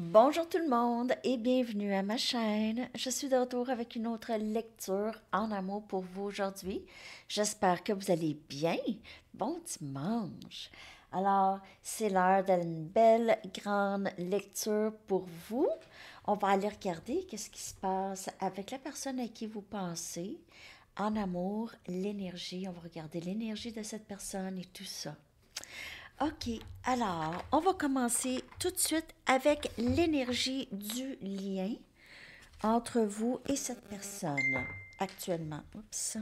Bonjour tout le monde et bienvenue à ma chaîne. Je suis de retour avec une autre lecture en amour pour vous aujourd'hui. J'espère que vous allez bien. Bon dimanche. Alors, c'est l'heure d'une belle grande lecture pour vous. On va aller regarder qu'est-ce qui se passe avec la personne à qui vous pensez. En amour, l'énergie. On va regarder l'énergie de cette personne et tout ça. OK, alors, on va commencer tout de suite avec l'énergie du lien entre vous et cette personne actuellement. Oups.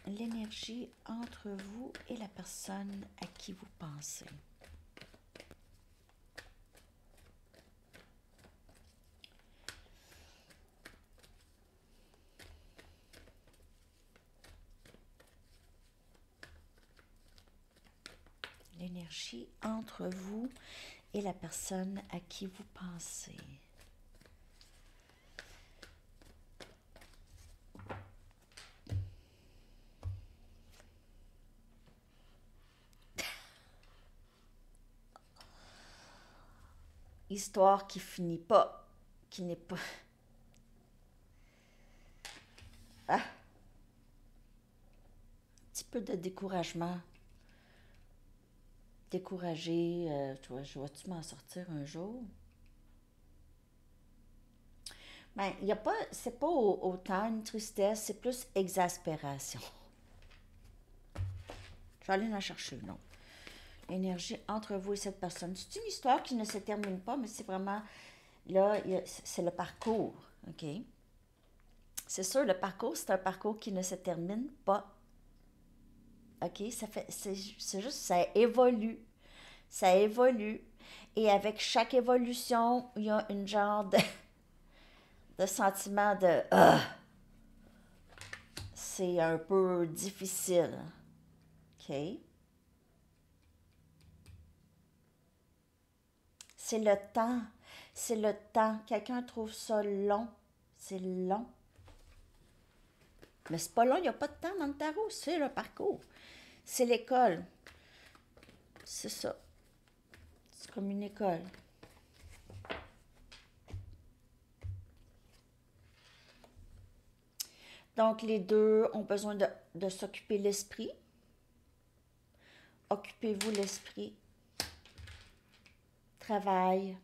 L'énergie entre vous et la personne à qui vous pensez. L'énergie entre vous et la personne à qui vous pensez. Histoire qui finit pas, qui n'est pas... Ah, un petit peu de découragement. Découragé, je vais-tu m'en sortir un jour? Ben, il y a pas, c'est pas autant une tristesse, c'est plus exaspération. Je vais aller en chercher une autre. L'énergie entre vous et cette personne. C'est une histoire qui ne se termine pas, mais c'est vraiment, là, c'est le parcours, OK? C'est sûr, le parcours, c'est un parcours qui ne se termine pas, OK? C'est juste, ça évolue. Ça évolue. Et avec chaque évolution, il y a une genre de sentiment de c'est un peu difficile. OK? C'est le temps. C'est le temps. Quelqu'un trouve ça long. C'est long. Mais c'est pas long, il n'y a pas de temps dans le tarot. C'est le parcours. C'est l'école. C'est ça. C'est comme une école. Donc, les deux ont besoin de s'occuper l'esprit. Occupez-vous l'esprit. Travail.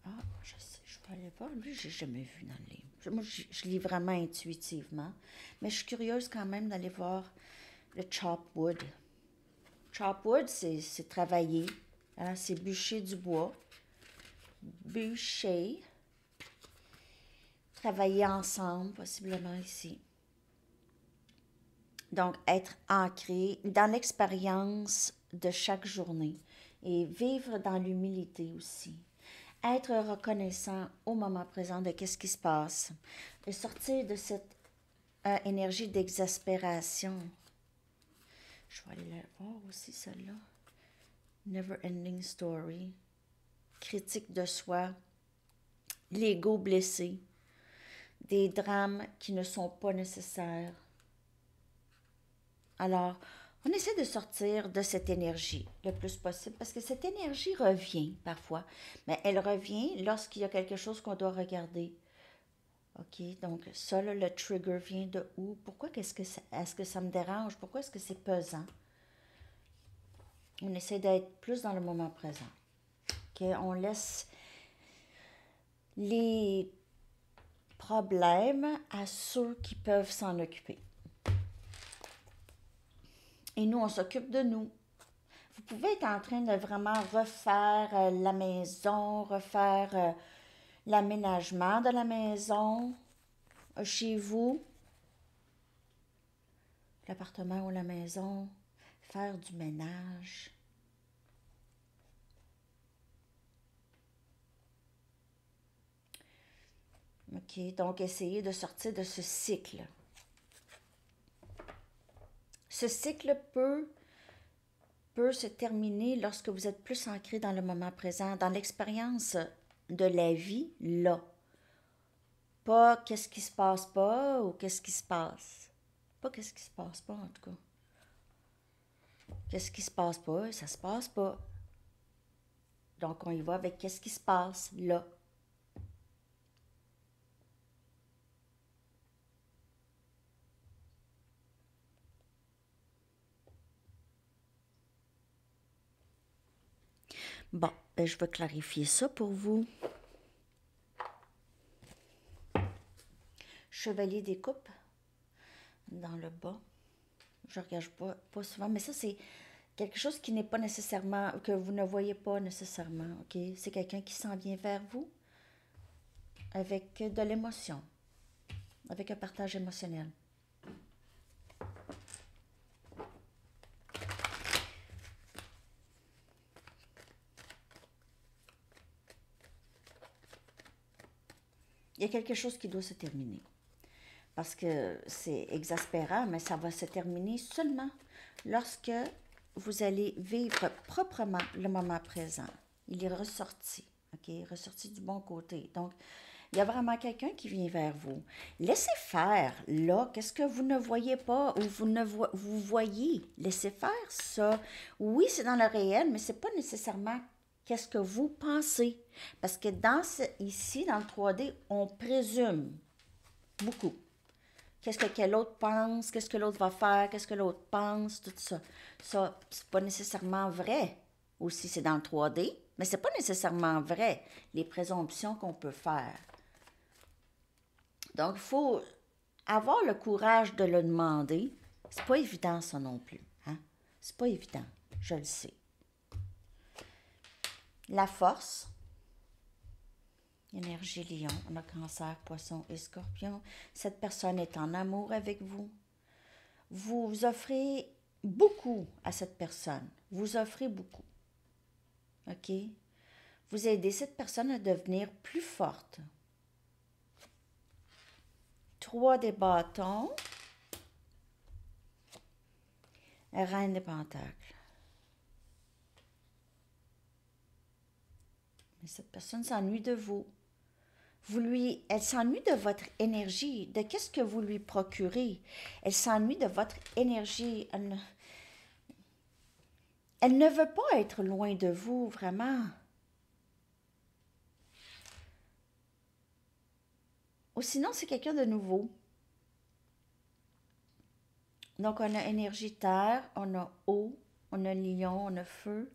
Ah, je sais, je vais aller voir. Lui, j'ai jamais vu dans le livre. Moi, je lis vraiment intuitivement. Mais je suis curieuse quand même d'aller voir le chop wood. Chop wood, c'est travailler. Hein, c'est bûcher du bois. Bûcher. Travailler ensemble, possiblement ici. Donc, être ancré dans l'expérience de chaque journée et vivre dans l'humilité aussi. Être reconnaissant au moment présent de qu'est-ce qui se passe et sortir de cette énergie d'exaspération. Je vais aller la voir aussi, celle-là. Never Ending Story. Critique de soi. L'ego blessé. Des drames qui ne sont pas nécessaires. Alors, on essaie de sortir de cette énergie le plus possible parce que cette énergie revient parfois, mais elle revient lorsqu'il y a quelque chose qu'on doit regarder. OK, donc ça, là, le trigger vient de où? Pourquoi est-ce que ça me dérange? Pourquoi est-ce que c'est pesant? On essaie d'être plus dans le moment présent. OK, on laisse les problèmes à ceux qui peuvent s'en occuper. Et nous, on s'occupe de nous. Vous pouvez être en train de vraiment refaire la maison, refaire l'aménagement de la maison chez vous, l'appartement ou la maison, faire du ménage. OK, donc essayez de sortir de ce cycle. Ce cycle peut se terminer lorsque vous êtes plus ancré dans le moment présent, dans l'expérience de la vie, là. Pas qu'est-ce qui se passe pas ou qu'est-ce qui se passe. Pas qu'est-ce qui se passe pas, en tout cas. Qu'est-ce qui se passe pas, ça se passe pas. Donc, on y va avec qu'est-ce qui se passe là. Bon, ben, je vais clarifier ça pour vous. Chevalier des coupes, dans le bas. Je regarde pas souvent, mais ça, c'est quelque chose qui n'est pas nécessairement, que vous ne voyez pas nécessairement, OK? C'est quelqu'un qui s'en vient vers vous avec de l'émotion, avec un partage émotionnel. Il y a quelque chose qui doit se terminer. Parce que c'est exaspérant, mais ça va se terminer seulement lorsque vous allez vivre proprement le moment présent. Il est ressorti, OK? Ressorti du bon côté. Donc, il y a vraiment quelqu'un qui vient vers vous. Laissez faire, là, qu'est-ce que vous ne voyez pas ou vous voyez. Laissez faire ça. Oui, c'est dans le réel, mais c'est pas nécessairement qu'est-ce que vous pensez. Parce que ici, dans le 3D, on présume beaucoup. Qu'est-ce que l'autre pense, qu'est-ce que l'autre va faire, qu'est-ce que l'autre pense, tout ça. Ça, c'est pas nécessairement vrai. Aussi, c'est dans le 3D, mais c'est pas nécessairement vrai, les présomptions qu'on peut faire. Donc, il faut avoir le courage de le demander. C'est pas évident, ça non plus. Hein? C'est pas évident, je le sais. La force. Énergie lion, on a cancer, poisson et scorpion. Cette personne est en amour avec vous. Vous offrez beaucoup à cette personne. Vous offrez beaucoup. OK? Vous aidez cette personne à devenir plus forte. 3 des bâtons. Reine des pentacles. Mais cette personne s'ennuie de vous. Elle s'ennuie de votre énergie, de qu'est-ce que vous lui procurez. Elle s'ennuie de votre énergie. Elle ne veut pas être loin de vous, vraiment. Ou sinon, c'est quelqu'un de nouveau. Donc, on a énergie terre, on a eau, on a lion, on a feu.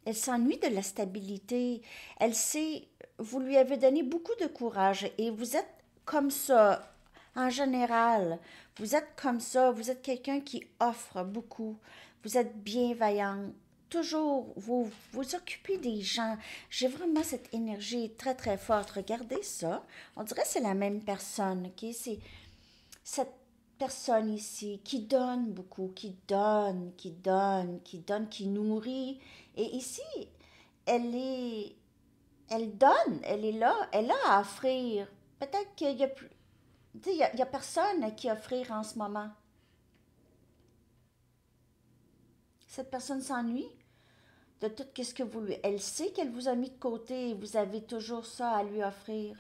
Elle s'ennuie de la stabilité. Elle sait, vous lui avez donné beaucoup de courage et vous êtes comme ça, en général. Vous êtes comme ça, vous êtes quelqu'un qui offre beaucoup. Vous êtes bienveillant. Toujours, vous occupez des gens. J'ai vraiment cette énergie très, très forte. Regardez ça. On dirait que c'est la même personne, OK? C'est cette personne ici qui donne beaucoup, qui donne, qui donne, qui donne, qui nourrit. Et ici, elle elle donne, elle est là, elle a à offrir. Peut-être qu'il y a plus, tu sais, il y a personne à qui offrir en ce moment. Cette personne s'ennuie de tout ce que vous lui... Elle sait qu'elle vous a mis de côté et vous avez toujours ça à lui offrir.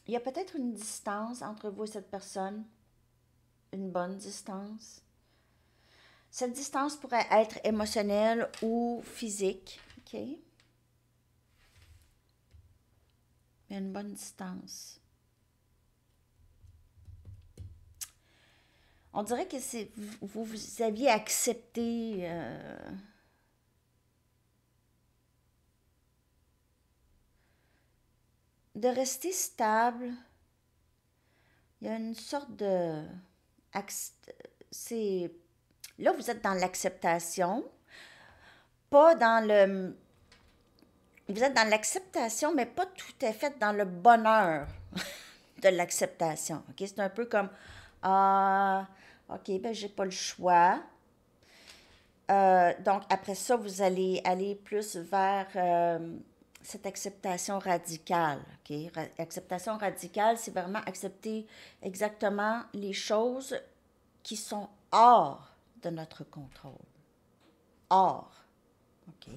Il y a peut-être une distance entre vous et cette personne, une bonne distance. Cette distance pourrait être émotionnelle ou physique, OK? Il y a une bonne distance. On dirait que vous aviez accepté de rester stable. Il y a une sorte de... C'est... Là, vous êtes dans l'acceptation, pas dans le... Vous êtes dans l'acceptation, mais pas tout à fait dans le bonheur de l'acceptation. OK? C'est un peu comme, ah, OK, ben j'ai pas le choix. Donc, après ça, vous allez aller plus vers cette acceptation radicale. OK? Acceptation radicale, c'est vraiment accepter exactement les choses qui sont hors de notre contrôle. Hors. OK?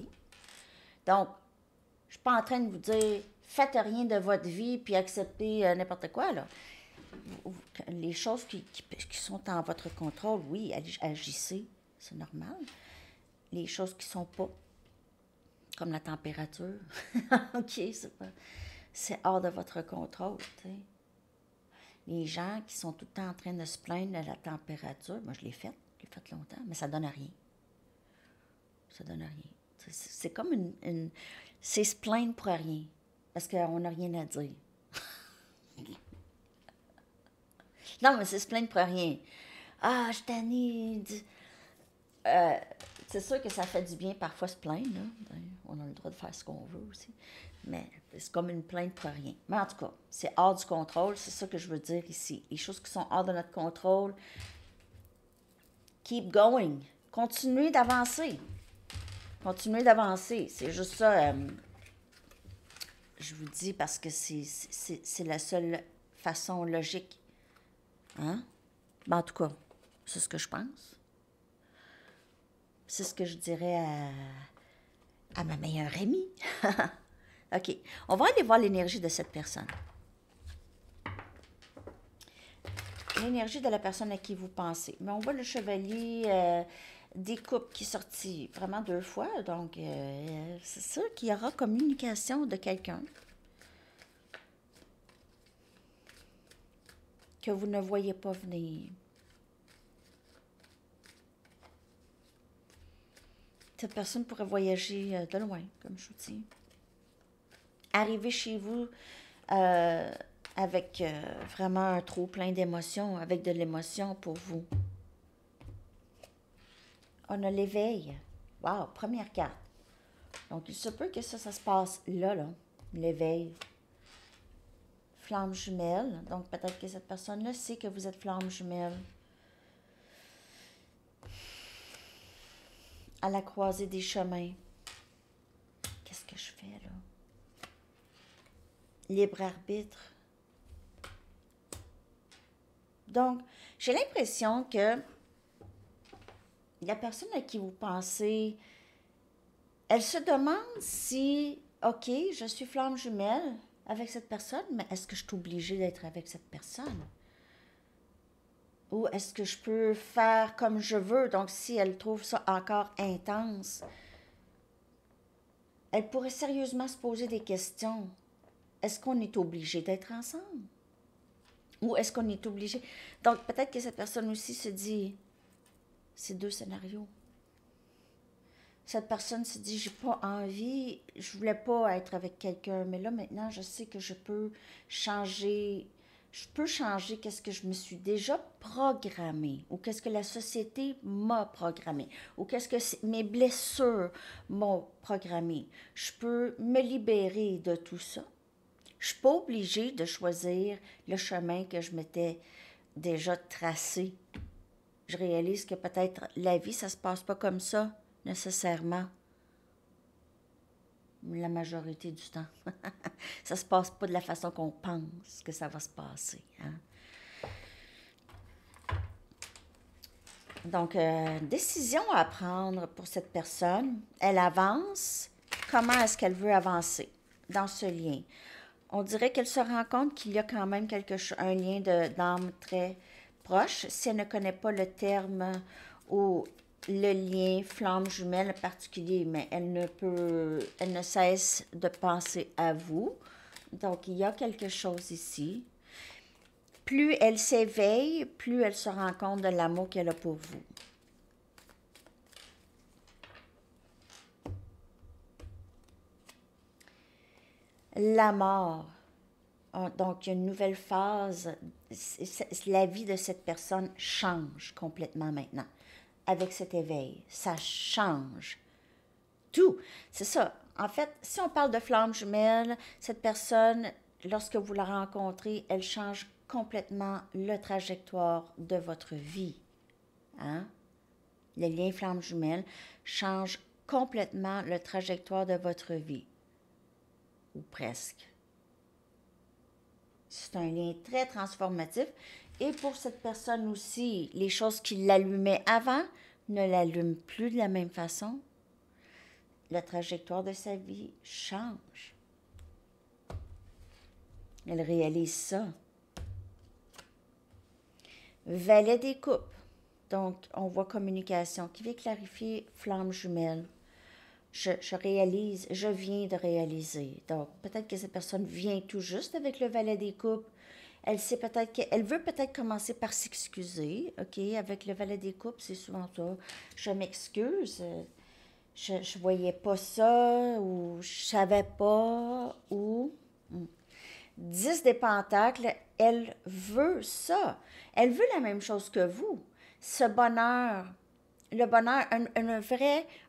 Donc, je ne suis pas en train de vous dire faites rien de votre vie puis acceptez n'importe quoi, là. Les choses qui sont en votre contrôle, oui, agissez, c'est normal. Les choses qui ne sont pas, comme la température, OK, c'est hors de votre contrôle, tu sais. Les gens qui sont tout le temps en train de se plaindre de la température, moi je l'ai fait longtemps, mais ça donne rien. Ça donne rien. C'est comme c'est se plaindre pour rien, parce qu'on n'a rien à dire. Non, mais c'est se plaindre pour rien. Ah, je t'en c'est sûr que ça fait du bien parfois se plaindre, là. On a le droit de faire ce qu'on veut aussi. Mais c'est comme une plainte pour rien. Mais en tout cas, c'est hors du contrôle, c'est ça que je veux dire ici. Les choses qui sont hors de notre contrôle, keep going. Continuez d'avancer. Continuez d'avancer. C'est juste ça, je vous dis, parce que c'est la seule façon logique. Hein? Ben, en tout cas, c'est ce que je pense. C'est ce que je dirais à ma meilleure amie. OK. On va aller voir l'énergie de cette personne. L'énergie de la personne à qui vous pensez. Mais on voit le chevalier des coupes qui est sorti vraiment 2 fois. Donc, c'est sûr qu'il y aura communication de quelqu'un que vous ne voyez pas venir. Cette personne pourrait voyager de loin, comme je vous dis. Arriver chez vous avec vraiment un trop plein d'émotions, avec de l'émotion pour vous. On a l'éveil. Wow, première carte. Donc, il se peut que ça se passe là, l'éveil. Flamme jumelle. Donc, peut-être que cette personne-là sait que vous êtes flamme jumelle. À la croisée des chemins. Qu'est-ce que je fais, là? Libre arbitre. Donc, j'ai l'impression que la personne à qui vous pensez, elle se demande si, OK, je suis flamme jumelle avec cette personne, mais est-ce que je suis obligée d'être avec cette personne? Ou est-ce que je peux faire comme je veux? Donc, si elle trouve ça encore intense, elle pourrait sérieusement se poser des questions. Est-ce qu'on est obligé d'être ensemble? Ou est-ce qu'on est obligé? Donc, peut-être que cette personne aussi se dit, c'est 2 scénarios. Cette personne se dit, j'ai pas envie, je voulais pas être avec quelqu'un, mais là, maintenant, je sais que je peux changer qu'est-ce que je me suis déjà programmé, ou qu'est-ce que la société m'a programmé, ou qu'est-ce que mes blessures m'ont programmé. Je peux me libérer de tout ça. Je suis pas obligée de choisir le chemin que je m'étais déjà tracé. Je réalise que peut-être la vie, ça se passe pas comme ça, nécessairement. La majorité du temps. Ça se passe pas de la façon qu'on pense que ça va se passer. Hein? Donc, décision à prendre pour cette personne. Elle avance. Comment est-ce qu'elle veut avancer dans ce lien? On dirait qu'elle se rend compte qu'il y a quand même un lien d'âme très proche. Si elle ne connaît pas le terme ou le lien flamme jumelle en particulier, mais elle ne cesse de penser à vous. Donc, il y a quelque chose ici. Plus elle s'éveille, plus elle se rend compte de l'amour qu'elle a pour vous. La mort. Donc, il y a une nouvelle phase. La vie de cette personne change complètement maintenant. Avec cet éveil, ça change tout. C'est ça. En fait, si on parle de flamme jumelle, cette personne, lorsque vous la rencontrez, elle change complètement la trajectoire de votre vie. Hein? Le lien flamme jumelle change complètement la trajectoire de votre vie. ou presque. C'est un lien très transformatif. Et pour cette personne aussi, les choses qui l'allumaient avant ne l'allument plus de la même façon. La trajectoire de sa vie change. Elle réalise ça. Valet des coupes. Donc, on voit communication qui vient clarifier flamme jumelle. Je réalise, je viens de réaliser. Donc, peut-être que cette personne vient tout juste avec le valet des coupes. Elle sait peut-être qu'elle veut peut-être commencer par s'excuser, OK? Avec le valet des coupes, c'est souvent ça. Je m'excuse, je voyais pas ça, ou je savais pas, ou... 10 des pentacles, elle veut ça. Elle veut la même chose que vous. Ce bonheur, le bonheur,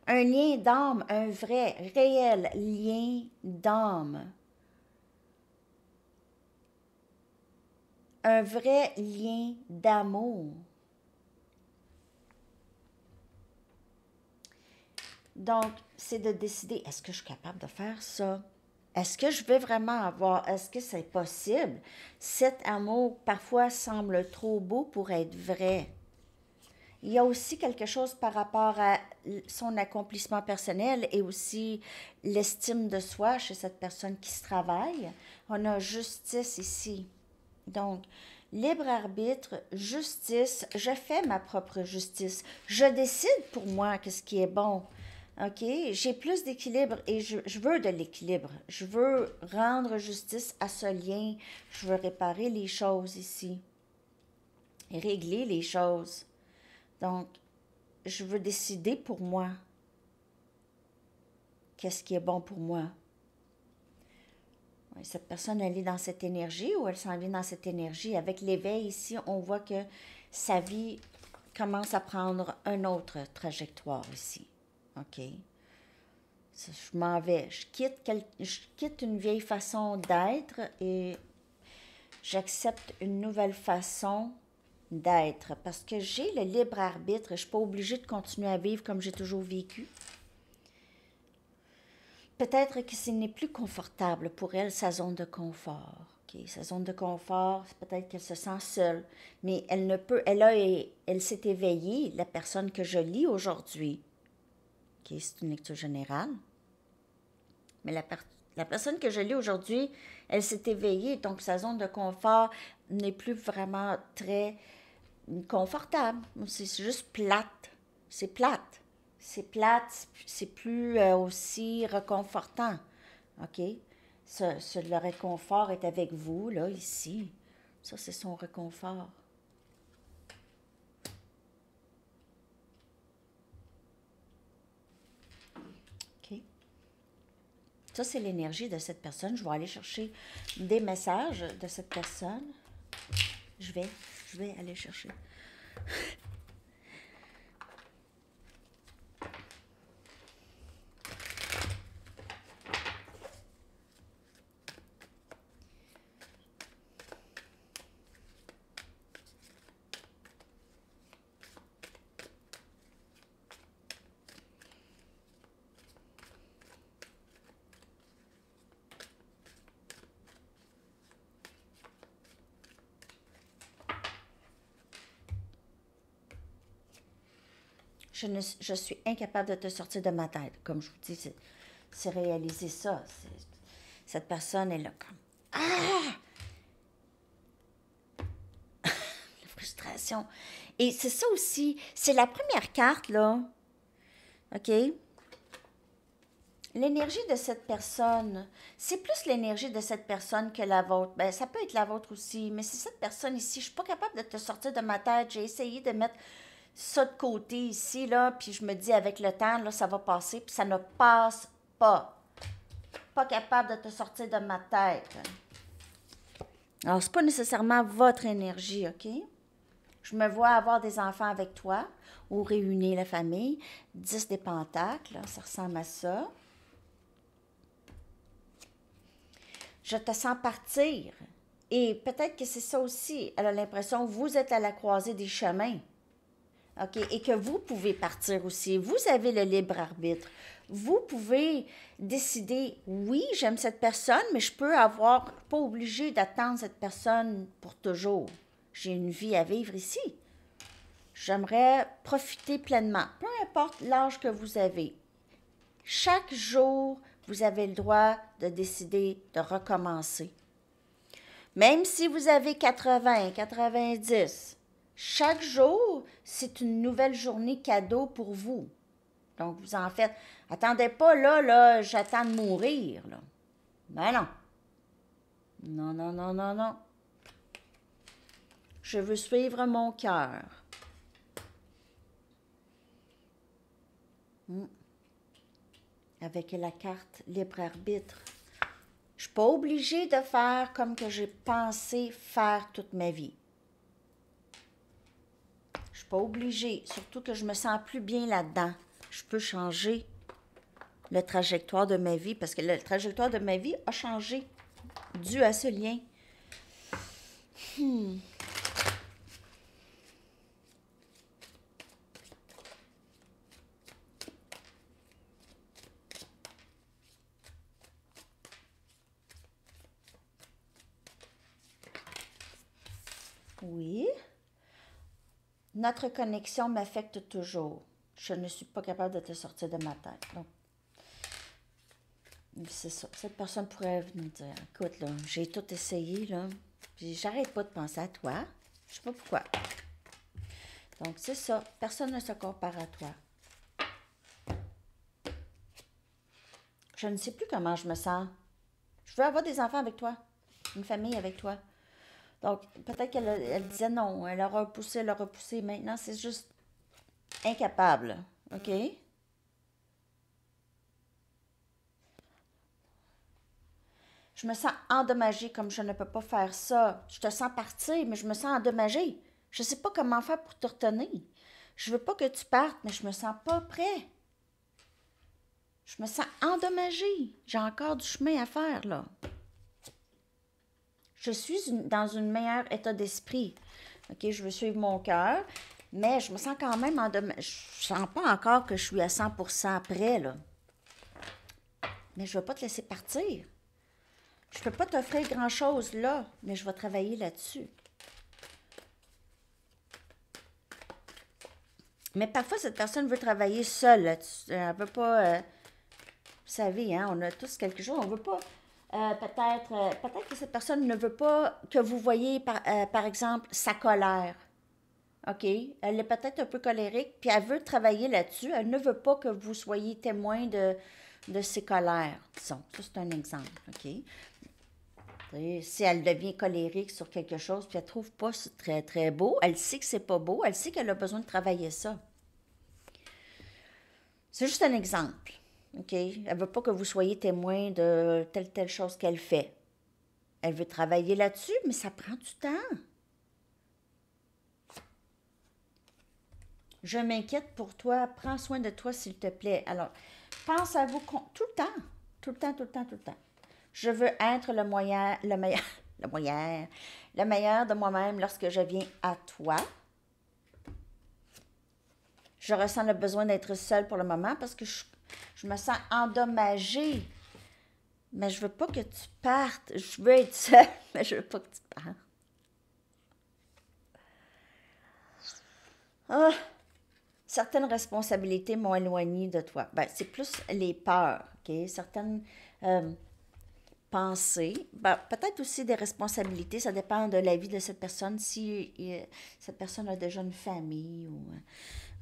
un lien d'âme, un vrai, réel lien d'âme. Un vrai lien d'amour. Donc, c'est de décider, est-ce que je suis capable de faire ça? Est-ce que je vais vraiment avoir, est-ce que c'est possible? Cet amour, parfois, semble trop beau pour être vrai. Il y a aussi quelque chose par rapport à son accomplissement personnel et aussi l'estime de soi chez cette personne qui se travaille. On a justice ici. Donc, libre arbitre, justice, je fais ma propre justice. Je décide pour moi qu'est-ce qui est bon. OK? J'ai plus d'équilibre et je veux de l'équilibre. Je veux rendre justice à ce lien. Je veux réparer les choses ici. Et régler les choses. Donc, je veux décider pour moi qu'est-ce qui est bon pour moi. Cette personne, elle est dans cette énergie ou elle s'en vient dans cette énergie. Avec l'éveil ici, on voit que sa vie commence à prendre une autre trajectoire ici. OK? Je m'en vais. Je quitte une vieille façon d'être et j'accepte une nouvelle façon d'être. Parce que j'ai le libre arbitre. Je ne suis pas obligée de continuer à vivre comme j'ai toujours vécu. Peut-être que ce n'est plus confortable pour elle, sa zone de confort. Okay? Sa zone de confort, peut-être qu'elle se sent seule. Mais elle ne peut, elle s'est éveillée, la personne que je lis aujourd'hui. Okay? C'est une lecture générale. Mais la personne que je lis aujourd'hui, elle s'est éveillée, donc sa zone de confort n'est plus vraiment très confortable. C'est juste plate. C'est plate. C'est plate, c'est plus aussi réconfortant. OK? Le réconfort est avec vous, là, ici. Ça, c'est son réconfort. OK? Ça, c'est l'énergie de cette personne. Je vais aller chercher des messages de cette personne. Je vais aller chercher. Je suis incapable de te sortir de ma tête. Comme je vous dis, c'est réaliser ça. Cette personne est là comme... Ah! La frustration. Et c'est ça aussi. C'est la première carte, là. OK? L'énergie de cette personne, c'est plus l'énergie de cette personne que la vôtre. Ben, ça peut être la vôtre aussi, mais c'est cette personne ici. Je suis pas capable de te sortir de ma tête. J'ai essayé de mettre ça de côté ici, là, puis je me dis avec le temps, là, ça va passer, puis ça ne passe pas. Pas capable de te sortir de ma tête. Alors, c'est pas nécessairement votre énergie, OK? Je me vois avoir des enfants avec toi ou réunir la famille. 10 des pentacles, là, ça ressemble à ça. Je te sens partir. Et peut-être que c'est ça aussi. Elle a l'impression que vous êtes à la croisée des chemins. OK? Et que vous pouvez partir aussi. Vous avez le libre arbitre. vous pouvez décider, oui, j'aime cette personne, mais je peux avoir, pas obligé d'attendre cette personne pour toujours. J'ai une vie à vivre ici. J'aimerais profiter pleinement, peu importe l'âge que vous avez. Chaque jour, vous avez le droit de décider de recommencer. Même si vous avez 80, 90, chaque jour, c'est une nouvelle journée cadeau pour vous. Donc, vous en faites. Attendez pas, là, j'attends de mourir, là. Ben non. Non, non, non, non, non. Je veux suivre mon cœur. Avec la carte libre arbitre. Je ne suis pas obligée de faire comme que j'ai pensé faire toute ma vie. Je ne suis pas obligée, surtout que je me sens plus bien là-dedans. Je peux changer le trajectoire de ma vie parce que le trajectoire de ma vie a changé dû à ce lien. Oui. Notre connexion m'affecte toujours. Je ne suis pas capable de te sortir de ma tête. Donc, c'est ça. Cette personne pourrait venir dire, écoute, là, j'ai tout essayé, là, puis j'arrête pas de penser à toi. Je sais pas pourquoi. Donc, c'est ça. Personne ne se compare à toi. Je ne sais plus comment je me sens. Je veux avoir des enfants avec toi. Une famille avec toi. Donc, peut-être qu'elle disait non. Elle a repoussé. Maintenant, c'est juste incapable. OK? Je me sens endommagée comme je ne peux pas faire ça. Je te sens partir, mais je me sens endommagée. Je ne sais pas comment faire pour te retenir. Je veux pas que tu partes, mais je me sens pas prêt. Je me sens endommagée. J'ai encore du chemin à faire, là. Je suis dans un meilleur état d'esprit. OK, je veux suivre mon cœur, mais je me sens quand même endommagée. Je sens pas encore que je suis à 100% prêt, là. Mais je ne veux pas te laisser partir. Je ne peux pas t'offrir grand-chose là, mais je vais travailler là-dessus. Mais parfois, cette personne veut travailler seule là-dessus. Elle ne veut pas... vous savez, hein, on a tous quelque chose. On ne veut pas... peut-être que cette personne ne veut pas que vous voyez, par exemple, sa colère. OK? Elle est peut-être un peu colérique, puis elle veut travailler là-dessus. Elle ne veut pas que vous soyez témoin de ses colères. Disons, ça, c'est un exemple. OK? Si elle devient colérique sur quelque chose, puis elle ne trouve pas très, très beau, elle sait que c'est pas beau, elle sait qu'elle a besoin de travailler ça. C'est juste un exemple. OK? Elle ne veut pas que vous soyez témoin de telle chose qu'elle fait. Elle veut travailler là-dessus, mais ça prend du temps. Je m'inquiète pour toi. Prends soin de toi, s'il te plaît. Alors, pense à vous tout le temps. Tout le temps, tout le temps, tout le temps. Je veux être le meilleur de moi-même lorsque je viens à toi. Je ressens le besoin d'être seule pour le moment parce que je me sens endommagée. Mais je veux pas que tu partes. Je veux être seule, mais je veux pas que tu partes. Ah, certaines responsabilités m'ont éloignée de toi. Ben, c'est plus les peurs, OK? Certaines pensées. Ben, peut-être aussi des responsabilités. Ça dépend de la vie de cette personne. Si cette personne a déjà une famille ou...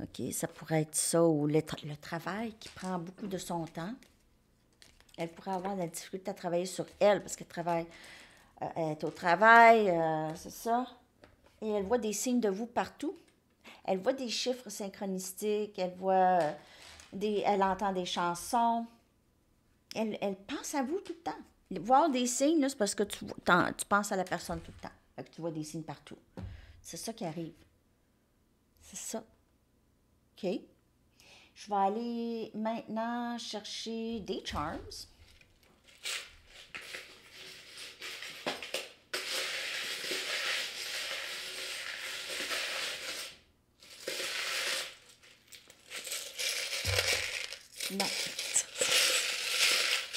OK, ça pourrait être ça, ou le travail qui prend beaucoup de son temps. Elle pourrait avoir de la difficulté à travailler sur elle parce qu'elle travaille, elle est au travail, c'est ça. Et elle voit des signes de vous partout. Elle voit des chiffres synchronicistiques, elle voit elle entend des chansons. Elle pense à vous tout le temps. Voir des signes, là, c'est parce que tu penses à la personne tout le temps. Fait que tu vois des signes partout. C'est ça qui arrive. C'est ça. OK? Je vais aller maintenant chercher des charms. Non.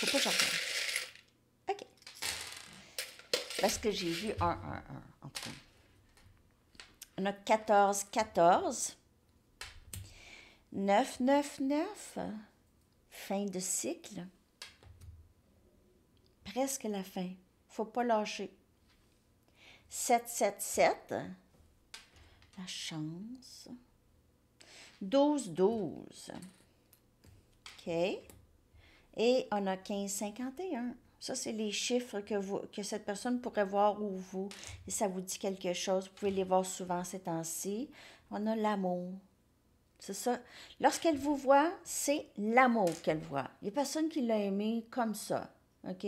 Faut pas que je regarde. OK. Parce que j'ai vu 1, 1, 1, en tout cas. On a 14, 14. 9, 9, 9. Fin de cycle. Presque la fin. Faut pas lâcher. 7, 7, 7. La chance. 12, 12. OK. Et on a 15, 51. Ça, c'est les chiffres que cette personne pourrait voir ou vous. Et ça vous dit quelque chose. Vous pouvez les voir souvent ces temps-ci. On a l'amour. C'est ça. Lorsqu'elle vous voit, c'est l'amour qu'elle voit. Il n'y a personne qui l'a aimé comme ça. OK?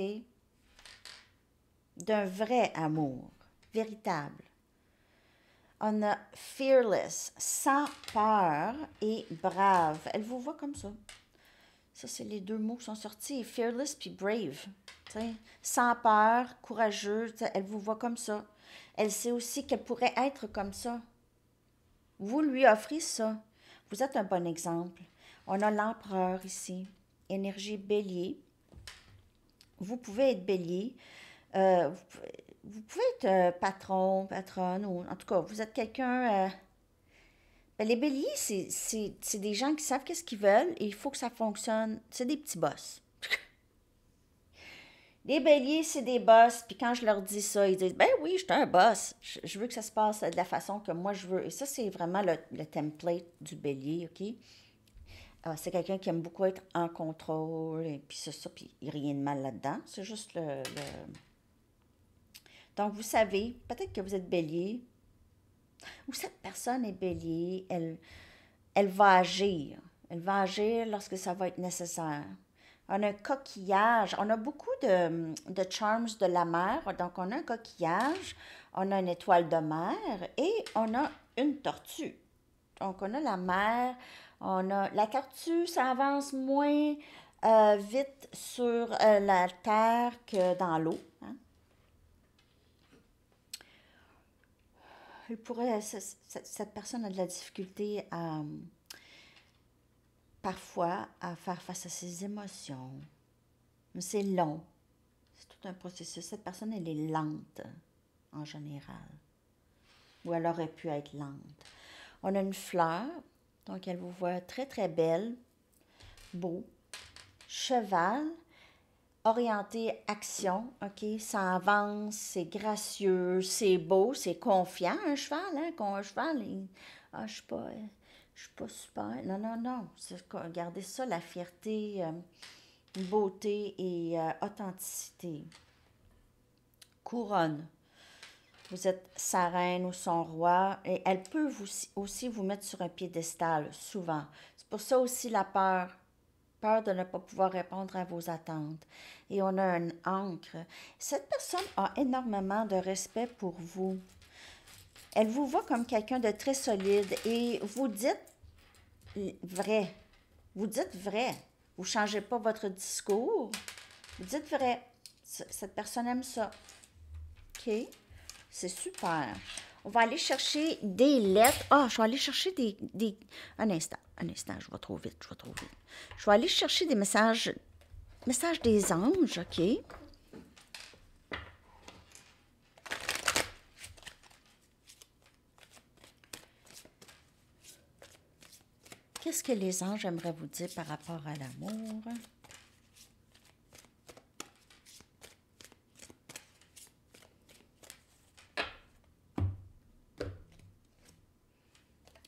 D'un vrai amour. Véritable. On a fearless, sans peur et brave. Elle vous voit comme ça. Ça, c'est les deux mots qui sont sortis. Fearless puis brave. T'sais, sans peur, courageux. Elle vous voit comme ça. Elle sait aussi qu'elle pourrait être comme ça. Vous lui offrez ça. Vous êtes un bon exemple. On a l'empereur ici. Énergie bélier. Vous pouvez être bélier. Vous pouvez être patron, patronne, ou en tout cas, vous êtes quelqu'un. Ben, les béliers, c'est des gens qui savent qu'est-ce qu'ils veulent et il faut que ça fonctionne. C'est des petits boss. Les béliers, c'est des boss, puis quand je leur dis ça, ils disent, ben oui, je suis un boss. Je veux que ça se passe de la façon que moi je veux. Et ça, c'est vraiment le template du bélier, OK? C'est quelqu'un qui aime beaucoup être en contrôle, et puis c'est ça, puis il n'y a rien de mal là-dedans. C'est juste Donc, vous savez, peut-être que vous êtes bélier, ou cette personne est bélier, elle va agir. Elle va agir lorsque ça va être nécessaire. On a un coquillage. On a beaucoup de charms de la mer. Donc, on a un coquillage, on a une étoile de mer et on a une tortue. Donc, on a la mer, on a la tortue, ça avance moins vite sur la terre que dans l'eau. Hein? Cette personne a de la difficulté parfois à faire face à ses émotions. Mais c'est long. C'est tout un processus. Cette personne, elle est lente en général. Ou elle aurait pu être lente. On a une fleur, donc elle vous voit très très belle, beau. Cheval, orienté action, ok, ça avance, c'est gracieux, c'est beau, c'est confiant, un cheval, hein, un cheval, je suis pas super, non, non, non, regardez ça, la fierté, beauté et authenticité. Couronne, vous êtes sa reine ou son roi, et elle peut aussi vous mettre sur un piédestal, souvent. C'est pour ça aussi la peur. Peur de ne pas pouvoir répondre à vos attentes. Et on a un ancre. Cette personne a énormément de respect pour vous. Elle vous voit comme quelqu'un de très solide et vous dites vrai. Vous dites vrai. Vous ne changez pas votre discours. Vous dites vrai. Cette personne aime ça. OK? C'est super. On va aller chercher des lettres. Je vais aller chercher des... Un instant, je vais trop vite. Je vais aller chercher des messages des anges, OK? Qu'est-ce que les anges aimeraient vous dire par rapport à l'amour?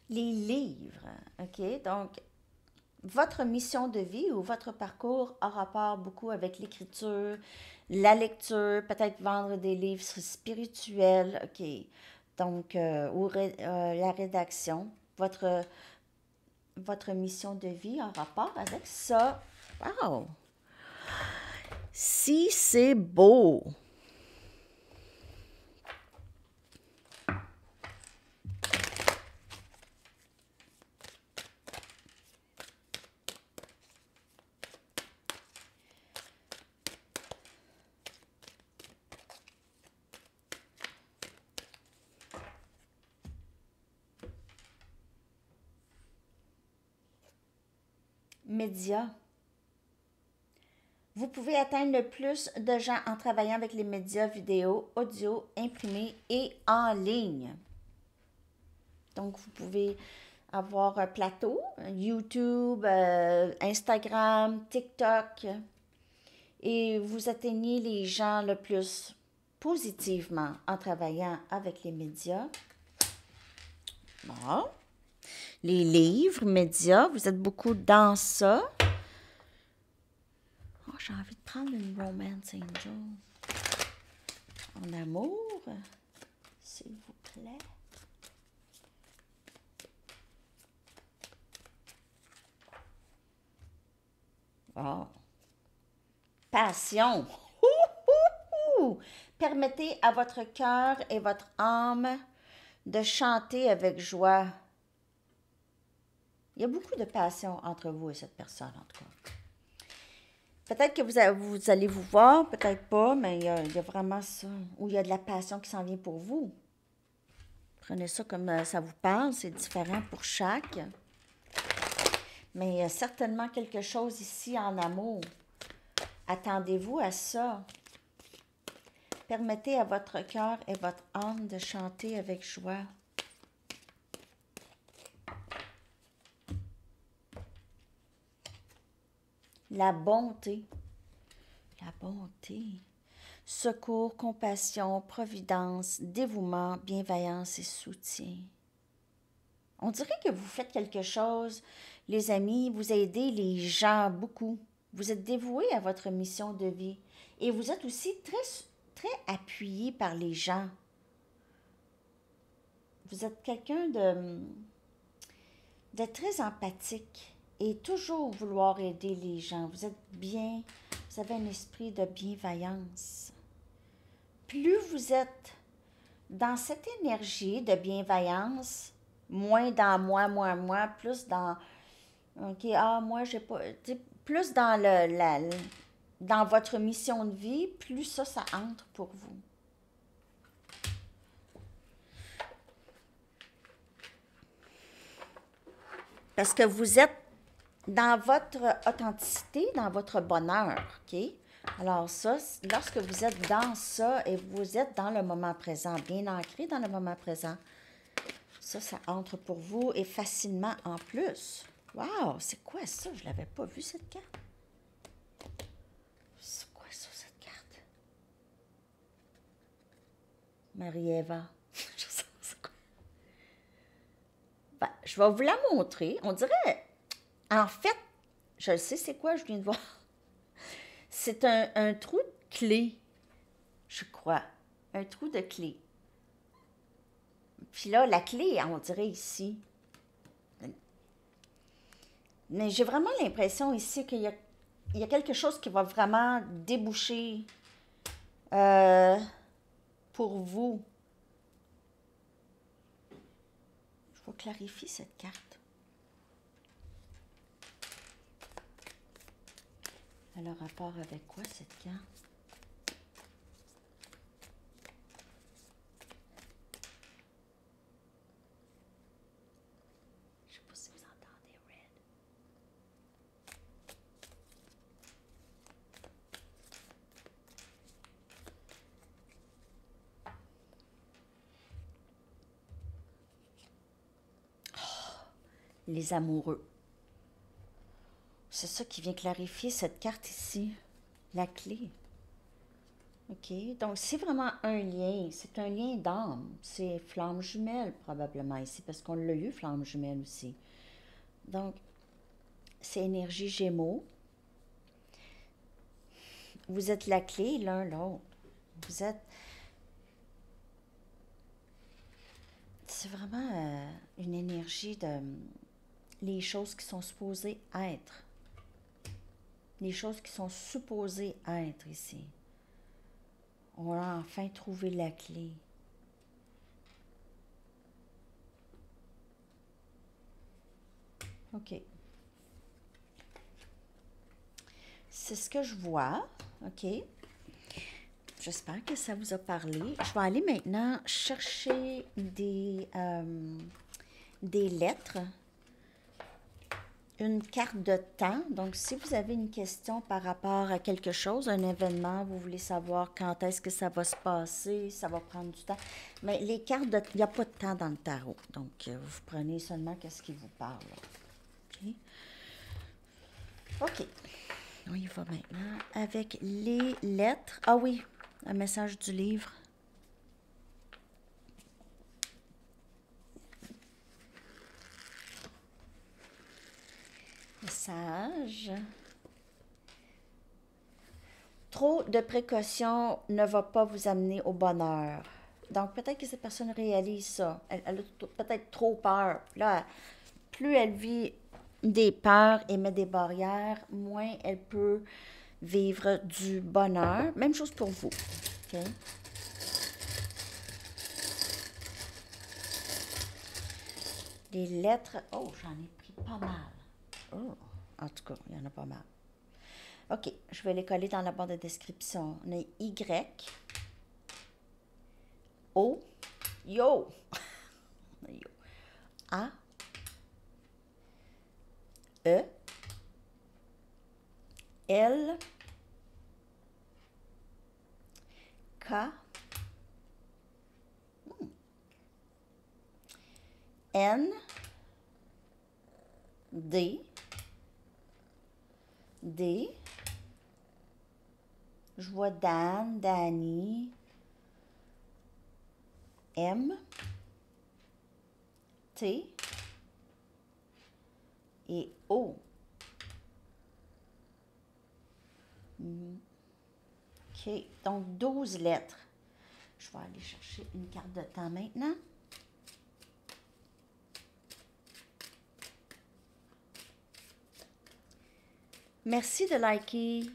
Les livres, OK? Donc, votre mission de vie ou votre parcours a rapport beaucoup avec l'écriture, la lecture, peut-être vendre des livres spirituels, OK? Donc, la rédaction, votre mission de vie a rapport avec ça. Wow! Si c'est beau! Média. Vous pouvez atteindre le plus de gens en travaillant avec les médias vidéo, audio, imprimés et en ligne. Donc, vous pouvez avoir un plateau, YouTube, Instagram, TikTok, et vous atteignez les gens le plus positivement en travaillant avec les médias. Bon. Les livres, médias, vous êtes beaucoup dans ça. Oh, j'ai envie de prendre une Romance Angel. En amour, s'il vous plaît. Oh. Passion. Permettez à votre cœur et votre âme de chanter avec joie. Il y a beaucoup de passion entre vous et cette personne, en tout cas. Peut-être que vous allez vous voir, peut-être pas, mais il y a vraiment ça. Ou il y a de la passion qui s'en vient pour vous. Prenez ça comme ça vous parle, c'est différent pour chaque. Mais il y a certainement quelque chose ici en amour. Attendez-vous à ça. Permettez à votre cœur et votre âme de chanter avec joie. La bonté. La bonté. Secours, compassion, providence, dévouement, bienveillance et soutien. On dirait que vous faites quelque chose, les amis, vous aidez les gens beaucoup. Vous êtes dévoués à votre mission de vie et vous êtes aussi très appuyé par les gens. Vous êtes quelqu'un de très empathique et toujours vouloir aider les gens. Vous êtes bien, vous avez un esprit de bienveillance. Plus vous êtes dans cette énergie de bienveillance, moins dans moi, plus dans OK, moi j'ai pas, plus dans dans votre mission de vie, plus ça entre pour vous. Parce que vous êtes dans votre authenticité, dans votre bonheur, OK? Alors ça, lorsque vous êtes dans ça et vous êtes dans le moment présent, bien ancré dans le moment présent, ça entre pour vous et facilement en plus. Wow, c'est quoi ça? Je ne l'avais pas vu, cette carte. C'est quoi ça, cette carte? Marie-Èva. Je sais pas c'est quoi. Ben, je vais vous la montrer. On dirait... En fait, je sais c'est quoi, je viens de voir. C'est un trou de clé, je crois. Un trou de clé. Puis là, la clé, on dirait ici. Mais j'ai vraiment l'impression ici qu'il y a quelque chose qui va vraiment déboucher pour vous. Je vais clarifier cette carte. Elle a rapport avec quoi, cette carte? Je ne sais pas si vous entendez Red. Les amoureux. C'est ça qui vient clarifier cette carte ici. La clé. OK. Donc, c'est vraiment un lien. C'est un lien d'âme. C'est flamme jumelle, probablement, ici, parce qu'on l'a eu, flamme jumelle aussi. Donc, c'est énergie Gémeaux. Vous êtes la clé l'un l'autre. Vous êtes... C'est vraiment une énergie de... les choses qui sont supposées être. Les choses qui sont supposées être ici. On a enfin trouvé la clé. OK. C'est ce que je vois. OK. J'espère que ça vous a parlé. Je vais aller maintenant chercher des lettres. une carte de temps. Donc, si vous avez une question par rapport à quelque chose, un événement, vous voulez savoir quand est-ce que ça va se passer, ça va prendre du temps. Mais les cartes de... Il n'y a pas de temps dans le tarot. Donc, vous prenez seulement qu'est-ce qui vous parle. OK. OK. On y va maintenant avec les lettres. Ah oui, un message du livre. Message. Trop de précautions ne va pas vous amener au bonheur. Donc, peut-être que cette personne réalise ça. Elle a peut-être trop peur. Là, plus elle vit des peurs et met des barrières, moins elle peut vivre du bonheur. Même chose pour vous. OK? Les lettres... Oh, j'en ai pris pas mal. Oh, en tout cas, il y en a pas mal. OK, je vais les coller dans la barre de description. On a Y, O, yo, A, E, L, K, N, D, D. Je vois Dan, Danny, M, T et O. OK, donc 12 lettres. Je vais aller chercher une carte de temps maintenant. Merci de liker,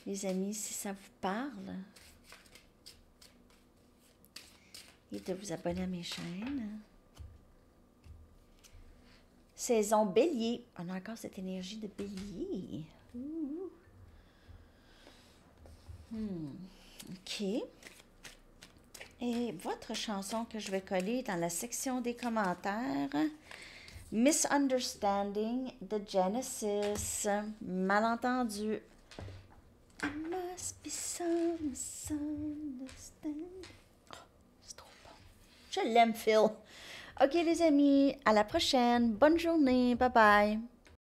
les amis, si ça vous parle. Et de vous abonner à mes chaînes. Saison Bélier. On a encore cette énergie de Bélier. OK. Et votre chanson que je vais coller dans la section des commentaires. Misunderstanding de Genesis. Malentendu. I must be some misunderstanding. Oh, c'est trop bon. Je l'aime, Phil. OK, les amis. À la prochaine. Bonne journée. Bye bye.